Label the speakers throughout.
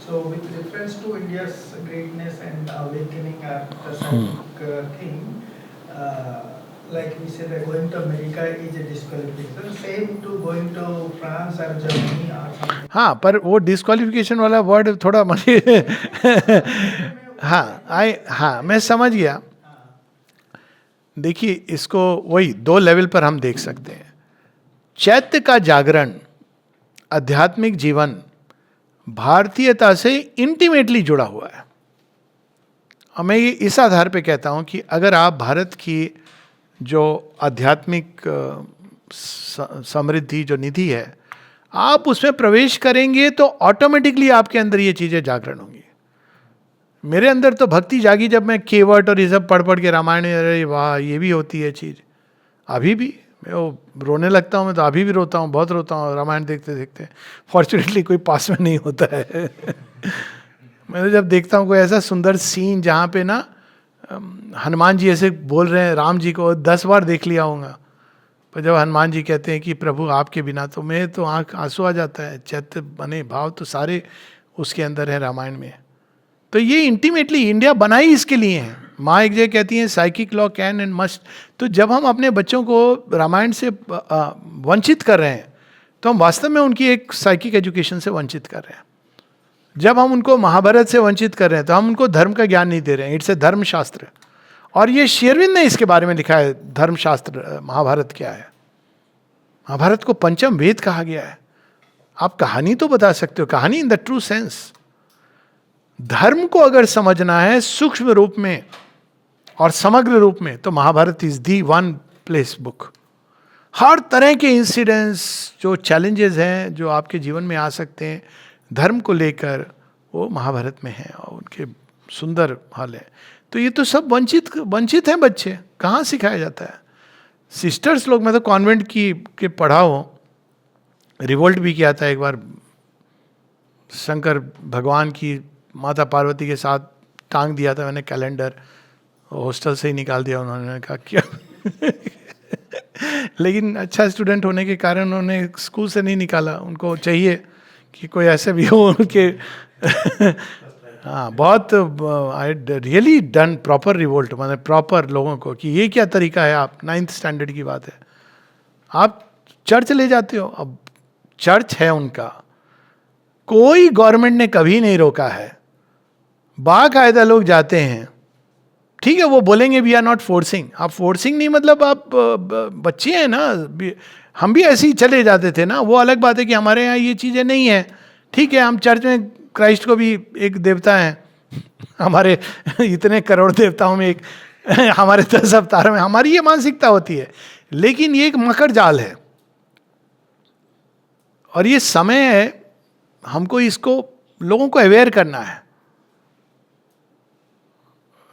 Speaker 1: So with reference to India's greatness and awakening after psychic thing, uh, like we said, that going to America is a disqualification. Same to going to France or Germany or something.
Speaker 2: हाँ, पर वो disqualification वाला word थोड़ा मुझे हाँ मैं समझ गया. देखिए, इसको वही दो लेवल पर हम देख सकते हैं. चैत्य का जागरण, आध्यात्मिक जीवन भारतीयता से इंटीमेटली जुड़ा हुआ है. और मैं ये इस आधार पे कहता हूं कि अगर आप भारत की जो आध्यात्मिक समृद्धि जो निधि है, आप उसमें प्रवेश करेंगे तो ऑटोमेटिकली आपके अंदर ये चीजें जागरण होंगी. मेरे अंदर तो भक्ति जागी जब मैं केवट और ये सब पढ़ पढ़ के रामायण, अरे वाह ये भी होती है चीज. अभी भी मैं वो रोने लगता हूँ, मैं तो अभी भी रोता हूँ, बहुत रोता हूँ रामायण देखते देखते. फॉर्चुनेटली कोई पास में नहीं होता है. मैं तो जब देखता हूँ कोई ऐसा सुंदर सीन जहाँ पे ना हनुमान जी ऐसे बोल रहे हैं राम जी को, 10 बार देख लिया होगा, पर जब हनुमान जी कहते हैं कि प्रभु आपके बिना, तो मैं तो आंख आंसू आ जाता है. चैत्य बने भाव तो सारे उसके अंदर है रामायण में. तो ये इंटीमेटली इंडिया बना ही इसके लिए है. माँ एक जगह कहती हैं psychic law can and must. तो जब हम अपने बच्चों को रामायण से वंचित कर रहे हैं तो हम वास्तव में उनकी एक साइकिक एजुकेशन से वंचित कर रहे हैं. जब हम उनको महाभारत से वंचित कर रहे हैं तो हम उनको धर्म का ज्ञान नहीं दे रहे हैं. इट्स ए धर्मशास्त्र. और ये शेरविंद ने इसके बारे में लिखा है, धर्मशास्त्र महाभारत क्या है. महाभारत को पंचम वेद कहा गया है. आप कहानी तो बता सकते हो, कहानी इन द ट्रू सेंस. धर्म को अगर समझना है सूक्ष्म रूप में और समग्र रूप में, तो Mahabharata is the one place book. हर तरह के इंसिडेंट्स जो चैलेंजेस हैं जो आपके जीवन में आ सकते हैं धर्म को लेकर, वो महाभारत में हैं और उनके सुंदर हाल है. तो ये तो सब वंचित हैं बच्चे. कहाँ सिखाया जाता है. सिस्टर्स लोग, मैं तो कॉन्वेंट की के पढ़ा हूँ, रिवोल्ट भी किया था एक बार. शंकर भगवान की माता पार्वती के साथ टांग दिया था मैंने कैलेंडर, हॉस्टल से ही निकाल दिया उन्होंने. कहा क्या लेकिन अच्छा स्टूडेंट होने के कारण उन्होंने स्कूल से नहीं निकाला. उनको चाहिए कि कोई ऐसे भी हो उनके हाँ, बहुत I really done proper revolt, मतलब प्रॉपर लोगों को कि ये क्या तरीका है. आप 9th स्टैंडर्ड की बात है, आप चर्च ले जाते हो. अब चर्च है उनका, कोई गवर्नमेंट ने कभी नहीं रोका है. बाकायदा लोग जाते हैं. ठीक है, वो बोलेंगे वी आर नॉट फोर्सिंग. आप फोर्सिंग नहीं, मतलब आप बच्चे हैं ना. हम भी ऐसे ही चले जाते थे ना. वो अलग बात है कि हमारे यहाँ ये चीज़ें नहीं है. ठीक है, हम चर्च में क्राइस्ट को भी एक देवता है. हमारे इतने करोड़ देवताओं में एक हमारे 10 अवतार में हमारी ये मानसिकता होती है. लेकिन ये एक मकर जाल है और ये समय है हमको इसको लोगों को अवेयर करना है.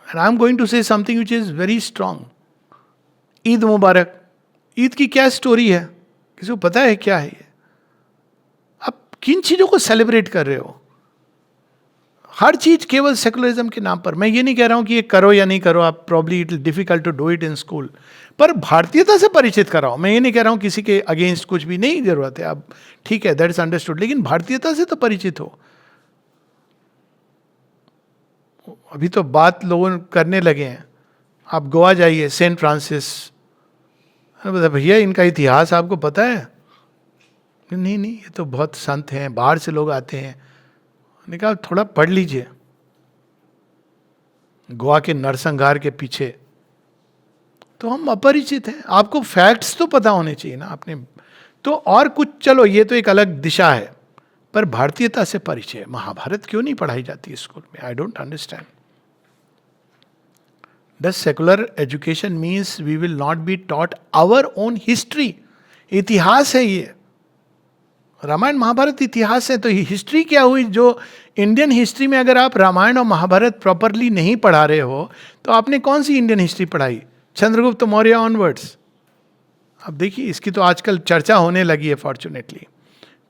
Speaker 2: And I'm going to say something which is very strong. Eid मुबारक. ईद की क्या स्टोरी है, किसी को पता है क्या है ये? आप किन चीजों को सेलिब्रेट कर रहे हो? हर चीज केवल सेकुलरिज्म के नाम पर. मैं ये नहीं कह रहा हूं कि ये करो या नहीं करो, आप probably it difficult to do it in school, पर भारतीयता से परिचित कराओ. मैं ये नहीं कह रहा हूं किसी के अगेंस्ट कुछ भी, नहीं जरूरत है. आप ठीक है, दैट इज अंडरस्टूड, लेकिन भारतीयता से तो परिचित हो. अभी तो बात लोगों करने लगे हैं. आप गोवा जाइए, सेंट फ्रांसिस, भैया इनका इतिहास आपको पता है? नहीं, ये तो बहुत संत हैं, बाहर से लोग आते हैं. मैंने कहा थोड़ा पढ़ लीजिए. गोवा के नरसंहार के पीछे तो हम अपरिचित हैं. आपको फैक्ट्स तो पता होने चाहिए ना आपने तो. और कुछ चलो ये तो एक अलग दिशा है, पर भारतीयता से परिचय. महाभारत क्यों नहीं पढ़ाई जाती स्कूल में? I don't understand. Does secular education means we will not be taught our own history? इतिहास है ये. रामायण महाभारत इतिहास है. तो हिस्ट्री क्या हुई? जो इंडियन हिस्ट्री में अगर आप रामायण और महाभारत प्रॉपरली नहीं पढ़ा रहे हो तो आपने कौन सी इंडियन हिस्ट्री पढ़ाई? चंद्रगुप्त मौर्य ऑनवर्ड्स. अब देखिए, इसकी तो आजकल चर्चा होने लगी है फॉर्चुनेटली.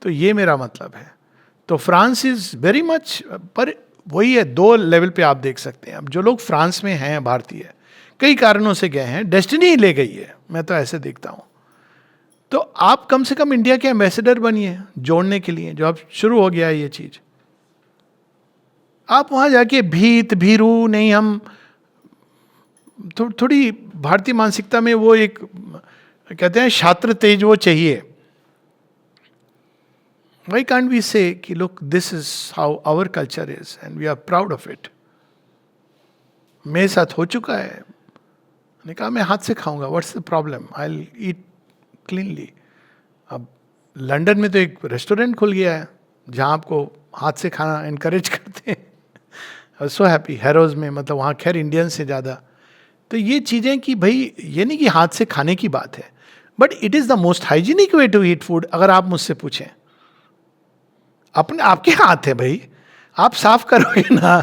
Speaker 2: तो ये मेरा मतलब है. तो फ्रांस इज वेरी मच, पर वही है, दो लेवल पे आप देख सकते हैं. अब जो लोग फ्रांस में हैं भारतीय, कई कारणों से गए हैं, डेस्टिनी ही ले गई है, मैं तो ऐसे देखता हूं. तो आप कम से कम इंडिया के एम्बेसडर बनिए जोड़ने के लिए, जो अब शुरू हो गया है ये चीज. आप वहाँ जाके भीत भीरू नहीं, हम थोड़ी भारतीय मानसिकता में वो एक कहते हैं छात्र तेज वो चाहिए. Why can't we say कि look, this is how our culture is and we are proud of it. मेरे साथ हो चुका है. मैंने कहा मैं हाथ से खाऊंगा, what's the problem, I will eat cleanly. अब लंदन में तो एक रेस्टोरेंट खुल गया है जहाँ आपको हाथ से खाना इनकरेज करते हैं. सो हैप्पी हैरोज में, मतलब वहाँ खैर इंडियन से ज़्यादा. तो ये चीज़ें कि भाई ये नहीं कि हाथ से खाने की बात है, but it is the most hygienic way to eat food. अगर आप मुझसे पूछें, अपने आपके हाथ है भाई, आप साफ करोगे ना.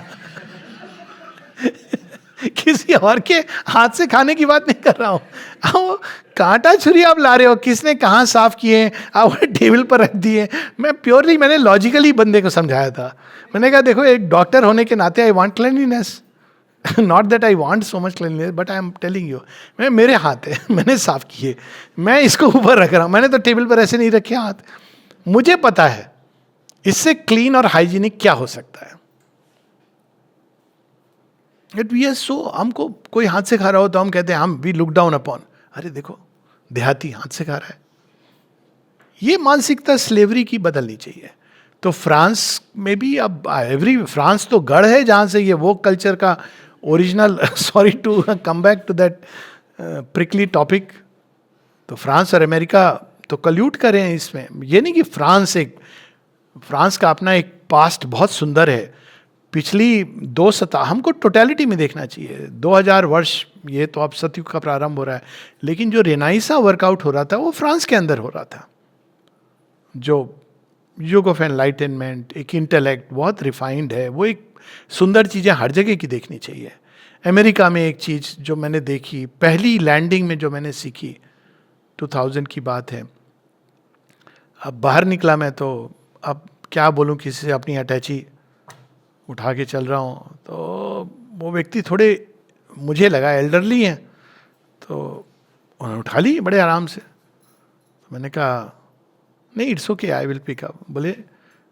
Speaker 2: किसी और के हाथ से खाने की बात नहीं कर रहा हूं. कांटा छुरी आप ला रहे हो, किसने कहाँ साफ किए, आप टेबल पर रख दिए. मैं प्योरली, मैंने लॉजिकली बंदे को समझाया था. मैंने कहा देखो, एक डॉक्टर होने के नाते I want cleanliness, not that I want so much cleanliness, but I am telling you, मेरे हाथ है, मैंने साफ किए, मैं इसको ऊपर रख रहा हूँ. मैंने तो टेबल पर ऐसे नहीं रखे हाथ. मुझे पता है इससे क्लीन और हाइजीनिक क्या हो सकता है. इट वी आर सो, हमको कोई हाथ से खा रहा हो तो हम कहते हैं हम वी लुक डाउन अपॉन. अरे देखो, देहाती हाथ से खा रहा है. ये मानसिकता स्लेवरी की बदलनी चाहिए. तो फ्रांस में भी अब फ्रांस तो गढ़ है जहां से ये वो कल्चर का original, sorry to come back to that precisely topic. तो फ्रांस और अमेरिका तो कल्यूट कर रहे हैं इसमें. ये नहीं कि फ्रांस का अपना एक पास्ट बहुत सुंदर है. पिछली 2 हमको टोटलिटी में देखना चाहिए. 2000 वर्ष, ये तो अब सतयुग का प्रारंभ हो रहा है, लेकिन जो रेनाइसा वर्कआउट हो रहा था वो फ्रांस के अंदर हो रहा था. जो युग ऑफ एनलाइटनमेंट, एक इंटेलेक्ट बहुत रिफाइंड है, वो एक सुंदर चीज़ें हर जगह की देखनी चाहिए. अमेरिका में एक चीज़ जो मैंने देखी, पहली लैंडिंग में जो मैंने सीखी, 2000 की बात है. अब बाहर निकला मैं तो अब क्या बोलूँ, किसी से अपनी अटैची उठा के चल रहा हूँ, तो वो व्यक्ति थोड़े, मुझे लगा एल्डरली हैं, तो उन्होंने उठा ली बड़े आराम से. तो मैंने कहा नहीं, it's okay, I will pick up. बोले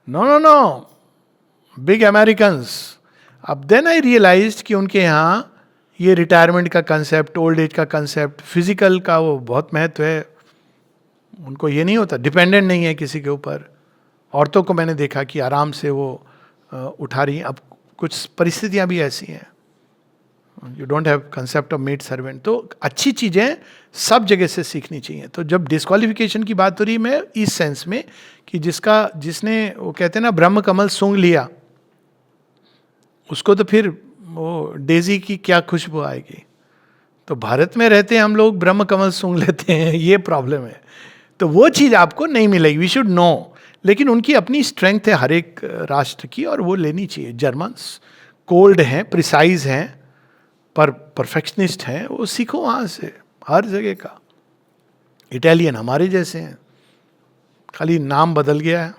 Speaker 2: no no no, big Americans. अब देन आई रियलाइज्ड कि उनके यहाँ ये रिटायरमेंट का कंसेप्ट, ओल्ड एज का कंसेप्ट, फिजिकल का वो बहुत महत्व है. उनको ये नहीं होता, डिपेंडेंट नहीं है किसी के ऊपर. औरतों को मैंने देखा कि आराम से वो उठा रही. अब कुछ परिस्थितियां भी ऐसी हैं, you don't have concept of maid servant. तो अच्छी चीज़ें सब जगह से सीखनी चाहिए. तो जब डिस्क्वालिफिकेशन की बात हो रही है, मैं इस सेंस में कि जिसने वो कहते हैं ना ब्रह्म कमल सूंघ लिया, उसको तो फिर वो डेजी की क्या खुशबू आएगी. तो भारत में रहते हैं हम लोग, ब्रह्म कमल सूंघ लेते हैं, ये प्रॉब्लम है. तो वो चीज़ आपको नहीं मिलेगी. We should know. लेकिन उनकी अपनी स्ट्रेंथ है हर एक राष्ट्र की, और वो लेनी चाहिए. जर्मन्स कोल्ड हैं, प्रिसाइज हैं, पर परफेक्शनिस्ट हैं, वो सीखो वहाँ से, हर जगह का. इटालियन हमारे जैसे हैं, खाली नाम बदल गया है.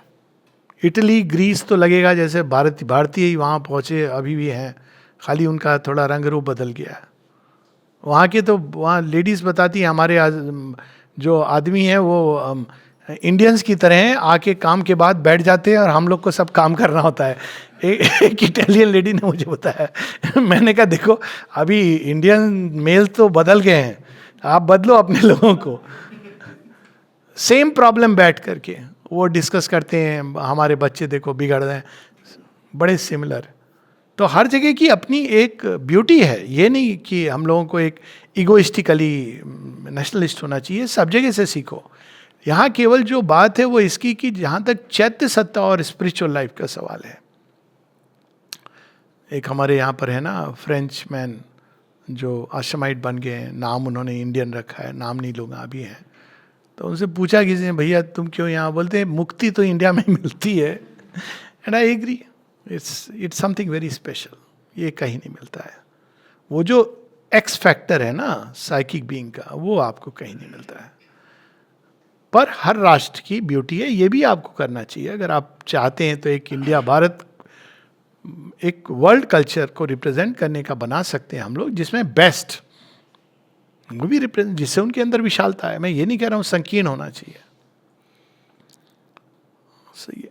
Speaker 2: इटली ग्रीस तो लगेगा जैसे भारतीय ही वहाँ पहुँचे अभी भी हैं, खाली उनका थोड़ा रंग रूप बदल गया है. वहाँ के तो वहाँ लेडीज़ बताती हैं, हमारे जो आदमी हैं वो इंडियंस की तरह हैं, आके काम के बाद बैठ जाते हैं और हम लोग को सब काम करना होता है. एक इटालियन लेडी ने मुझे बताया. मैंने कहा देखो, अभी इंडियन मेल तो बदल गए हैं, आप बदलो अपने लोगों को. सेम प्रॉब्लम बैठ करके वो डिस्कस करते हैं, हमारे बच्चे देखो बिगड़ रहे हैं, बड़े सिमिलर. तो हर जगह की अपनी एक ब्यूटी है. ये नहीं कि हम लोगों को एक इगोइस्टिकली नेशनलिस्ट होना चाहिए. सब जगह से सीखो. यहाँ केवल जो बात है वो इसकी कि जहाँ तक चैत्य सत्ता और स्पिरिचुअल लाइफ का सवाल है. एक हमारे यहाँ पर है ना फ्रेंच मैन जो आश्रमाइट बन गए हैं, नाम उन्होंने इंडियन रखा है, नाम नहीं लूँगा अभी है. तो उनसे पूछा किसी ने, भैया तुम क्यों यहाँ? बोलते हैं मुक्ति तो इंडिया में मिलती है. And I agree, it's something very special. ये कहीं नहीं मिलता है. वो जो एक्स फैक्टर है ना साइकिक बीइंग का, वो आपको कहीं नहीं मिलता है. पर हर राष्ट्र की ब्यूटी है, ये भी आपको करना चाहिए. अगर आप चाहते हैं तो एक इंडिया भारत एक वर्ल्ड कल्चर को रिप्रेजेंट करने का बना सकते हैं हम लोग, जिसमें बेस्ट वो भी रिप्रेजेंट, जिससे उनके अंदर विशालता है. मैं ये नहीं कह रहा हूँ संकीर्ण होना चाहिए. सही है.